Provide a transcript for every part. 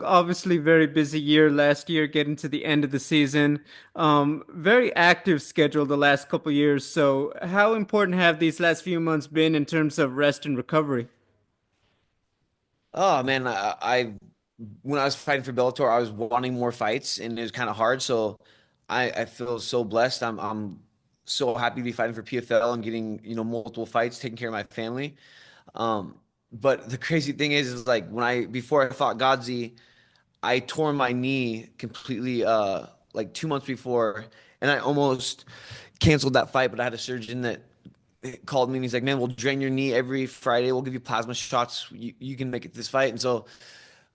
Obviously, very busy year last year, getting to the end of the season. Very active schedule the last couple years. So, how important have these last few months been in terms of rest and recovery? Oh man, I when I was fighting for Bellator, I was wanting more fights, and it was kind of hard. So I feel so blessed. I'm so happy to be fighting for PFL and getting multiple fights, taking care of my family. Um, but the crazy thing is like when I before I fought Godzi, I tore my knee completely like 2 months before, and I almost canceled that fight. But I had a surgeon that called me and he's like, "Man, we'll drain your knee every Friday. We'll give you plasma shots. You can make it this fight." And so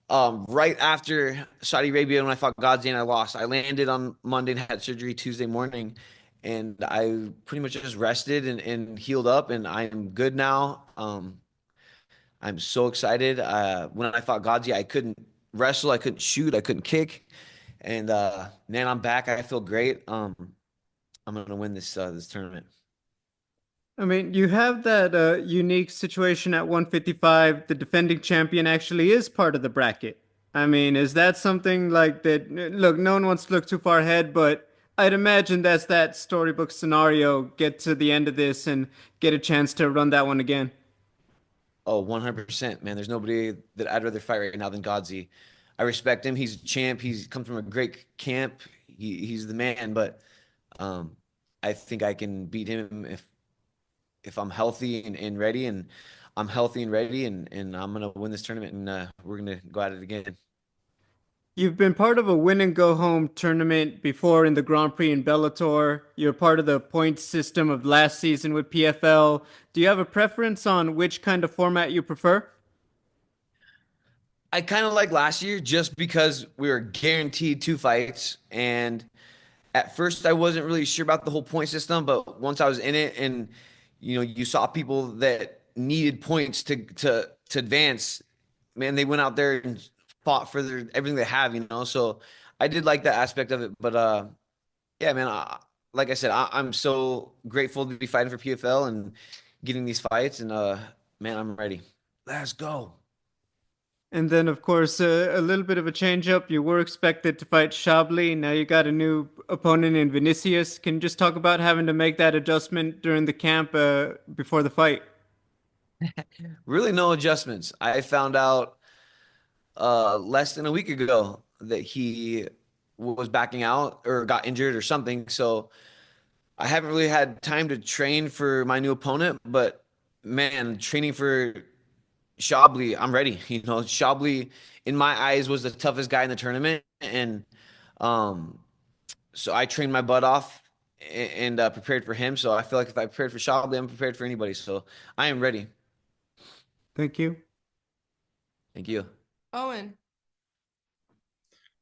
right after Saudi Arabia, when I fought Godzi and I lost, I landed on Monday and had surgery Tuesday morning. And I pretty much just rested and healed up, and I'm good now. I'm so excited. When I fought Godzi, I couldn't wrestle, I couldn't shoot, I couldn't kick, and man, I'm back. I feel great. I'm gonna win this tournament. I mean, you have that unique situation at 155. The defending champion actually is part of the bracket. I mean, is that something like that? Look, no one wants to look too far ahead, but I'd imagine that's that storybook scenario. Get to the end of this and get a chance to run that one again. Oh, 100%, man. There's nobody that I'd rather fight right now than Godzi. I respect him. He's a champ. He's come from a great camp. He's the man, but um, I think I can beat him if I'm healthy and ready, and I'm healthy and ready, and I'm gonna win this tournament, and we're gonna go at it again. You've been part of a win and go home tournament before in the Grand Prix in Bellator. You're part of the point system of last season with PFL. Do you have a preference on which kind of format you prefer? I kind of like last year just because we were guaranteed two fights. And at first, I wasn't really sure about the whole point system. But once I was in it and, you saw people that needed points to advance, man, they went out there and fought for everything they have. So I did like that aspect of it. But yeah, man, like I said, I'm so grateful to be fighting for PFL and getting these fights. And man, I'm ready. Let's go. And then, of course, a little bit of a change up. You were expected to fight Shabli. Now you got a new opponent in Vinicius. Can you just talk about having to make that adjustment during the camp before the fight? Really, no adjustments. I found out less than a week ago that he was backing out or got injured or something. So I haven't really had time to train for my new opponent. But man, training for Shabli, I'm ready. Shabli, in my eyes, was the toughest guy in the tournament, and um, so I trained my butt off and prepared for him. So I feel like if I prepared for Shabli, I'm prepared for anybody. So I am ready. Thank you. Thank you. Owen.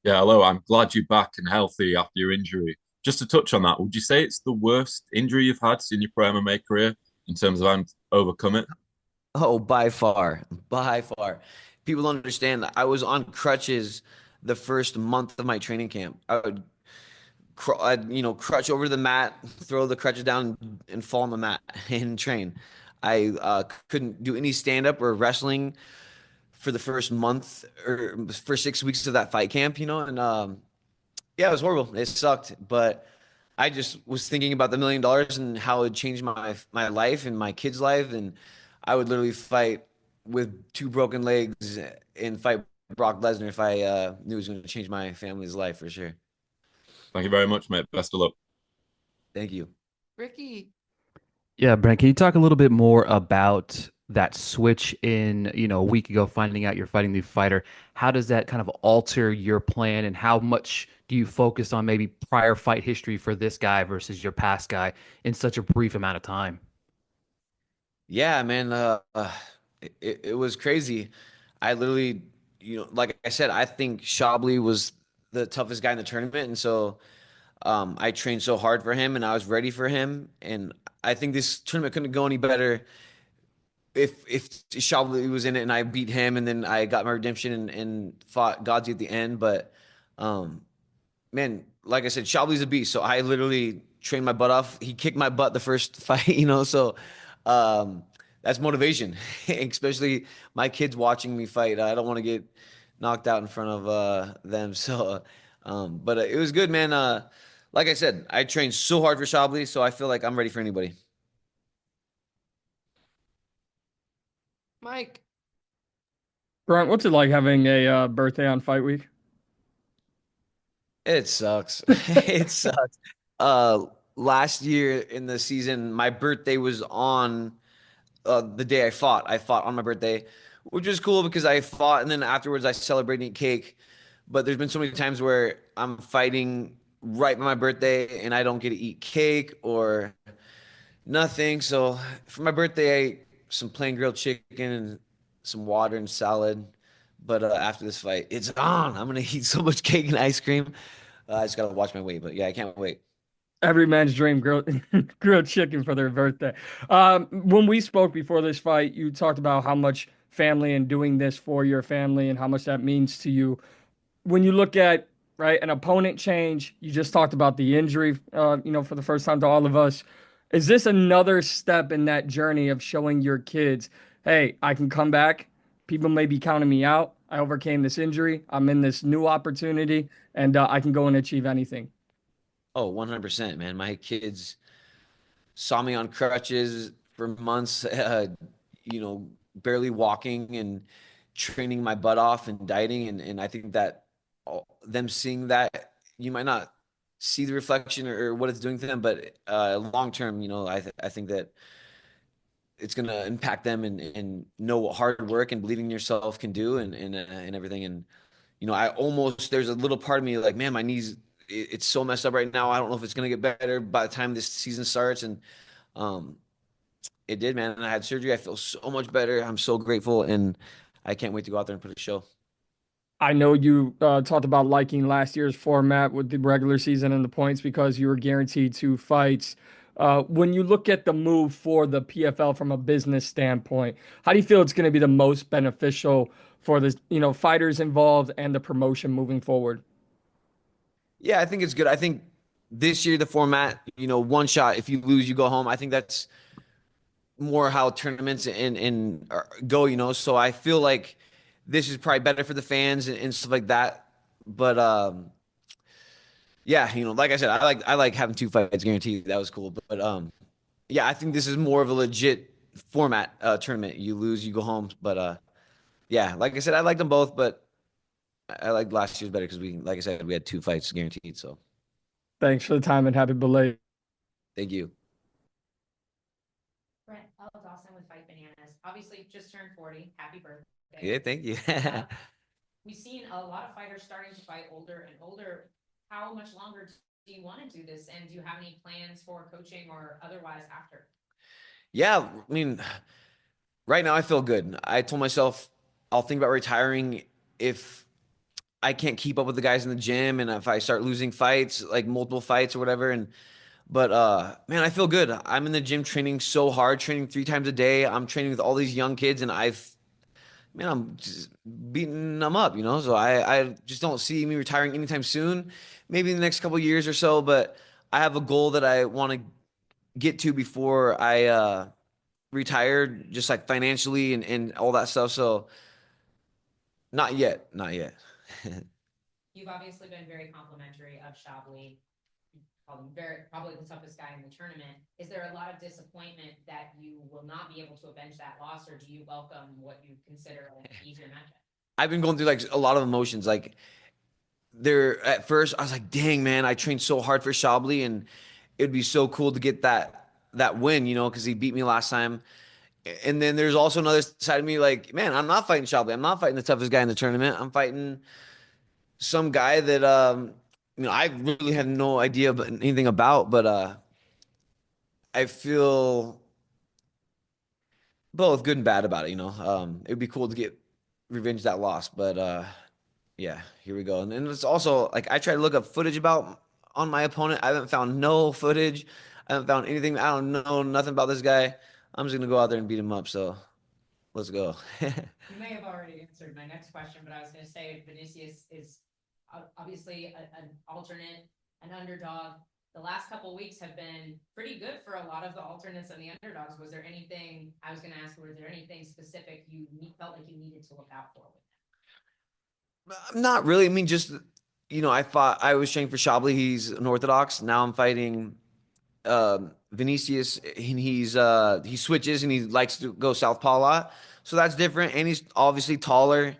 Yeah, hello. I'm glad you're back and healthy after your injury. Just to touch on that, would you say it's the worst injury you've had in your pro MMA career in terms of having to overcome it? Oh, by far, by far. People don't understand that I was on crutches the first month of my training camp. I'd crutch over the mat, throw the crutches down, and fall on the mat and train. I couldn't do any stand up or wrestling for the first month or for 6 weeks of that fight camp. And yeah, it was horrible. It sucked, but I just was thinking about the $1 million and how it changed my life and my kid's life, and I would literally fight with two broken legs and fight Brock Lesnar if I knew it was going to change my family's life for sure. Thank you very much, mate. Best of luck. Thank you. Ricky. Yeah, Brent, can you talk a little bit more about that switch in, a week ago, finding out you're fighting the fighter? How does that kind of alter your plan, and how much do you focus on maybe prior fight history for this guy versus your past guy in such a brief amount of time? Yeah, man. It was crazy. I literally, like I said, I think Shabli was the toughest guy in the tournament, and so I trained so hard for him, and I was ready for him. And I think this tournament couldn't go any better if Shabli was in it, and I beat him, and then I got my redemption and fought Godzi at the end. But um, man, like I said, Shabli's a beast. So I literally trained my butt off. He kicked my butt the first fight. So um, that's motivation, especially my kids watching me fight. I don't want to get knocked out in front of them. So, but it was good, man. Like I said, I trained so hard for Chablis, so I feel like I'm ready for anybody. Mike. Brent, what's it like having a birthday on fight week? It sucks. It sucks. Uh, Last year in the season, my birthday was on the day I fought. I fought on my birthday, which was cool because I fought and then afterwards I celebrated and eat cake. But there's been so many times where I'm fighting right by my birthday and I don't get to eat cake or nothing. So for my birthday, I ate some plain grilled chicken and some water and salad. But after this fight, it's on. I'm gonna eat so much cake and ice cream. I just gotta watch my weight. But yeah, I can't wait. Every man's dream grilled grilled chicken for their birthday. When we spoke before this fight, you talked about how much family and doing this for your family and how much that means to you. When you look at right an opponent change, you just talked about the injury, for the first time to all of us. Is this another step in that journey of showing your kids, hey, I can come back. People may be counting me out. I overcame this injury. I'm in this new opportunity, and I can go and achieve anything. Oh, 100%, man. My kids saw me on crutches for months, barely walking and training my butt off and dieting. And I think that them seeing that, you might not see the reflection or what it's doing to them, but long term, I think that it's going to impact them and know what hard work and believing in yourself can do and everything. And, there's a little part of me like, man, my knees, it's so messed up right now. I don't know if it's going to get better by the time this season starts. And, um, it did, man. And I had surgery. I feel so much better. I'm so grateful, and I can't wait to go out there and put a show. I know you talked about liking last year's format with the regular season and the points because you were guaranteed two fights. When you look at the move for the PFL from a business standpoint, how do you feel it's going to be the most beneficial for the fighters involved and the promotion moving forward? Yeah, I think it's good. I think this year the format, one shot. If you lose, you go home. I think that's more how tournaments and go. So I feel like this is probably better for the fans and stuff like that. But yeah, like I said, I like having two fights guaranteed. That was cool. But yeah, I think this is more of a legit format tournament. You lose, you go home. But yeah, like I said, I like them both, but I like last year's better because like I said, we had two fights guaranteed. So Thanks for the time and happy belated. thank you. Brent, that was awesome with Fight Bananas. Obviously, just turned 40. Happy birthday. Yeah, thank you. We've seen a lot of fighters starting to fight older and older. How much longer do you want to do this? And do you have any plans for coaching or otherwise after? Yeah, I mean, right now I feel good. I told myself I'll think about retiring if I can't keep up with the guys in the gym and if I start losing fights, like multiple fights or whatever. But man, I feel good. I'm in the gym training so hard, training 3 times a day. I'm training with all these young kids and I'm just beating them up. So I just don't see me retiring anytime soon. Maybe in the next couple years or so, but I have a goal that I want to get to before I retire, just like financially and all that stuff. So not yet, not yet. You've obviously been very complimentary of Chablis. Very probably the toughest guy in the tournament. Is there a lot of disappointment that you will not be able to avenge that loss, or do you welcome what you consider an easier matchup? I've been going through like a lot of emotions. Like there at first, I was like, "Dang man, I trained so hard for Chablis, and it'd be so cool to get that win, because he beat me last time." And then there's also another side of me, like, man, I'm not fighting Chablis. I'm not fighting the toughest guy in the tournament. I'm fighting some guy that I really had no idea anything about, but I feel both good and bad about it. It would be cool to get revenge that loss, but yeah, here we go. And it's also like I tried to look up footage about on my opponent. I haven't found no footage. I haven't found anything. I don't know nothing about this guy. I'm just gonna go out there and beat him up. So let's go. You may have already answered my next question, but I was going to say Vinicius is obviously an alternate, an underdog. The last couple of weeks have been pretty good for a lot of the alternates and the underdogs. Was there anything I was going to ask? Was there anything specific you felt like you needed to look out for with Not really. I mean, just I was training for Chablis. He's an Orthodox. Now I'm fighting Vinicius, and he switches and he likes to go southpaw a lot. So that's different. And he's obviously taller.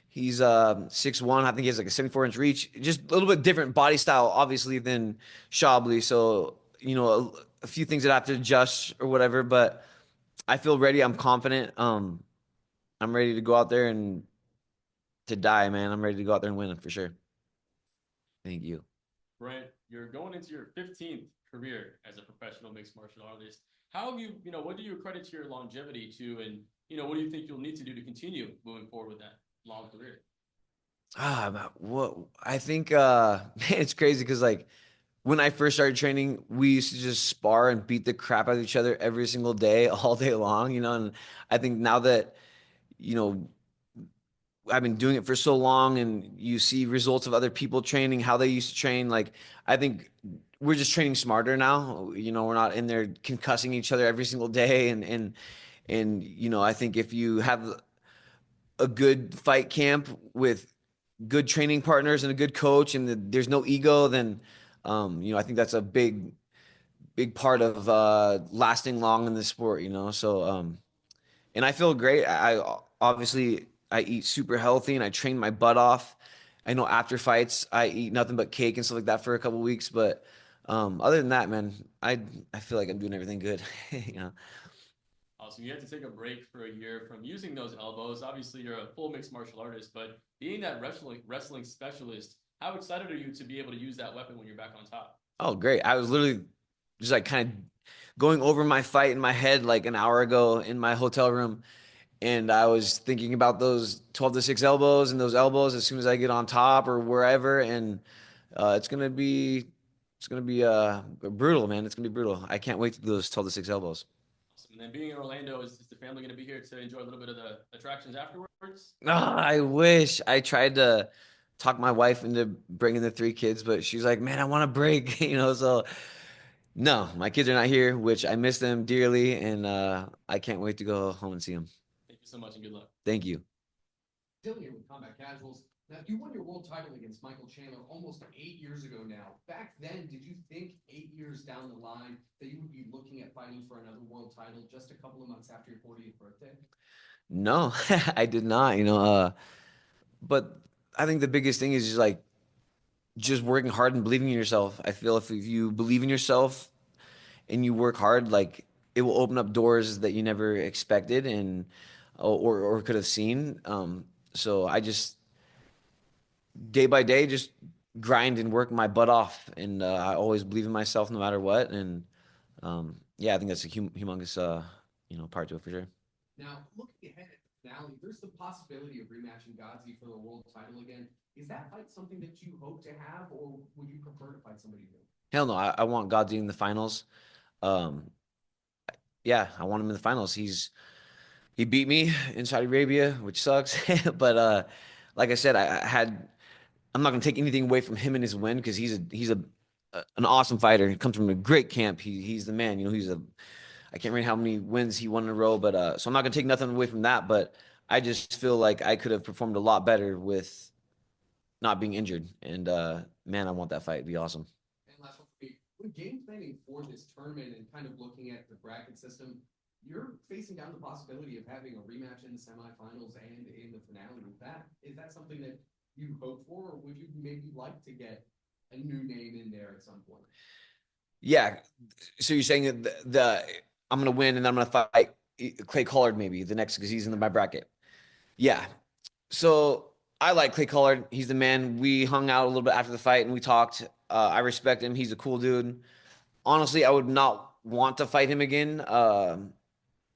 He's 6'1". I think he has like a 74-inch reach. Just a little bit different body style, obviously, than Chablis. So, a few things that I have to adjust or whatever, but I feel ready. I'm confident. I'm ready to go out there and to die, man. I'm ready to go out there and win for sure. Thank you. Brent, you're going into your 15th career as a professional mixed martial artist. How have what do you credit your longevity to, and what do you think you'll need to do to continue moving forward with that long career? What I think, man, it's crazy because like when I first started training, we used to just spar and beat the crap out of each other every single day, all day long, and I think now that, you know, I've been doing it for so long and you see results of other people training, how they used to train. Like, I think we're just training smarter now. We're not in there concussing each other every single day. And I think if you have a good fight camp with good training partners and a good coach and there's no ego, then, I think that's a big part of lasting long in the sport, So, and I feel great. Obviously I eat super healthy and I train my butt off. I know after fights I eat nothing but cake and stuff like that for a couple weeks, but other than that, man, I feel like I'm doing everything good. Awesome. You had to take a break for a year from using those elbows. Obviously, you're a full mixed martial artist, but being that wrestling specialist, how excited are you to be able to use that weapon when you're back on top? Oh, great. I was literally just like kind of going over my fight in my head like an hour ago in my hotel room. And I was thinking about those 12 to 6 elbows and those elbows as soon as I get on top or wherever. And it's gonna be brutal, man. It's gonna be brutal. I can't wait to do those 12 to 6 elbows. Awesome. And then being in Orlando, is the family going to be here to enjoy a little bit of the attractions afterwards? I wish. I tried to talk my wife into bringing the 3 kids, but she's like, "Man, I want a break," So no, my kids are not here, which I miss them dearly, and I can't wait to go home and see them. Thank you so much and good luck. Thank you. Still here with Combat Casuals. Now, you won your world title against Michael Chandler almost 8 years ago now. Back then, did you think 8 years down the line that you would be looking at fighting for another world title just a couple of months after your 40th birthday? No, I did not, but I think the biggest thing is just working hard and believing in yourself. I feel if you believe in yourself and you work hard, like it will open up doors that you never expected and or could have seen. So I just day by day just grind and work my butt off, and I always believe in myself no matter what. And yeah, I think that's a humongous part to it for sure. Now, looking ahead at the finale, there's the possibility of rematching Godzi for the world title again. Is that fight something that you hope to have, or would you prefer to fight somebody new? Hell no, I want Godzi in the finals. Um, yeah, I want him in the finals. He beat me in Saudi Arabia, which sucks. But like I said, I'm not gonna take anything away from him and his win because an awesome fighter. He comes from a great camp. He's the man. I can't remember how many wins he won in a row, but so I'm not gonna take nothing away from that. But I just feel like I could have performed a lot better with not being injured. And man, I want that fight. It'd be awesome. And last one for me. When game planning for this tournament and kind of looking at the bracket system, you're facing down the possibility of having a rematch in the semifinals and in the finale. Is that something that you hope for, or would you maybe like to get a new name in there at some point? Yeah. So you're saying that I'm gonna win and then I'm gonna fight Clay Collard maybe the next because he's in my bracket. Yeah. So I like Clay Collard. He's the man. We hung out a little bit after the fight and we talked. I respect him. He's a cool dude. Honestly, I would not want to fight him again.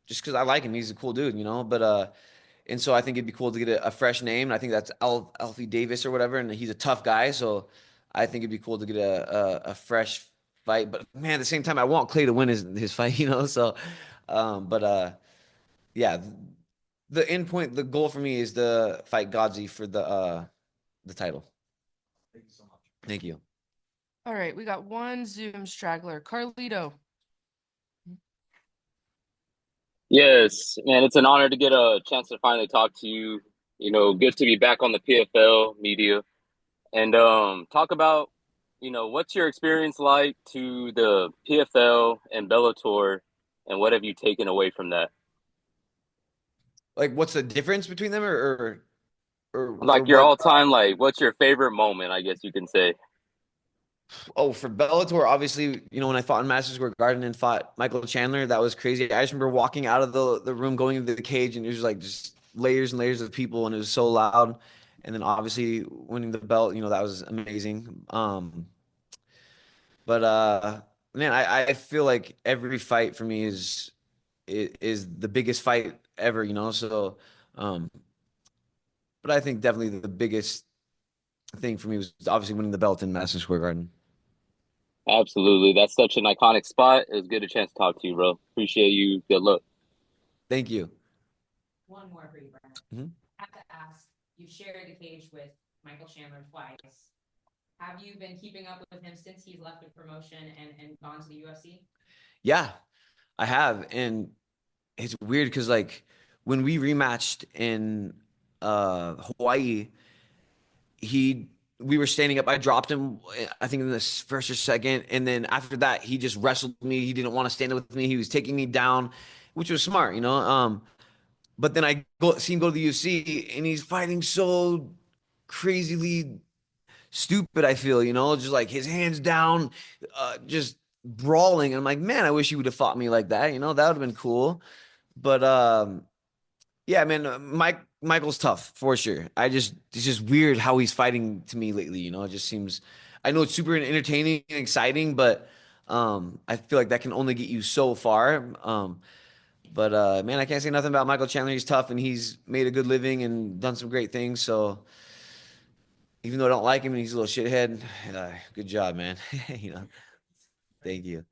Just because I like him. He's a cool dude, But and so I think it'd be cool to get a fresh name. And I think that's Alfie Davis or whatever. And he's a tough guy, so I think it'd be cool to get a fresh fight. But man, at the same time, I want Clay to win his fight, So, yeah, the end point, the goal for me is to fight Godzi for the title. Thank you so much. Thank you. All right, we got one Zoom straggler, Carlito. Yes, man, it's an honor to get a chance to finally talk to you. Good to be back on the PFL media and talk about, what's your experience like to the PFL and Bellator, and what have you taken away from that? Like, what's the difference between them, or Like your what? all-time, like, what's your favorite moment, I guess you can say. Oh, for Bellator, obviously, when I fought in Madison Square Garden and fought Michael Chandler, that was crazy. I just remember walking out of the room, going into the cage, and it was like just layers and layers of people, and it was so loud. And then obviously winning the belt, that was amazing. But man, I feel like every fight for me is the biggest fight ever, So, um, but I think definitely the biggest thing for me was obviously winning the belt in Madison Square Garden. Absolutely. That's such an iconic spot. It was good a chance to talk to you, bro. Appreciate you. Good luck. Thank you. One more for you, Brent. Mhm. I have to ask, you've shared the cage with Michael Chandler twice. Have you been keeping up with him since he's left the promotion and gone to the UFC? Yeah, I have, and it's weird because like when we rematched in Hawaii, he we were standing up. I dropped him, I think in the first or second, and then after that, he just wrestled me. He didn't want to stand up with me. He was taking me down, which was smart, But then I see him go to the UFC, and he's fighting so crazily stupid. I feel, just like his hands down, just brawling. And I'm like, man, I wish he would have fought me like that. That would have been cool. But yeah, man, Michael's tough for sure. It's just weird how he's fighting to me lately. It just seems. I know it's super entertaining and exciting, but I feel like that can only get you so far. But man, I can't say nothing about Michael Chandler. He's tough and he's made a good living and done some great things. So even though I don't like him and he's a little shithead, good job, man. Thank you.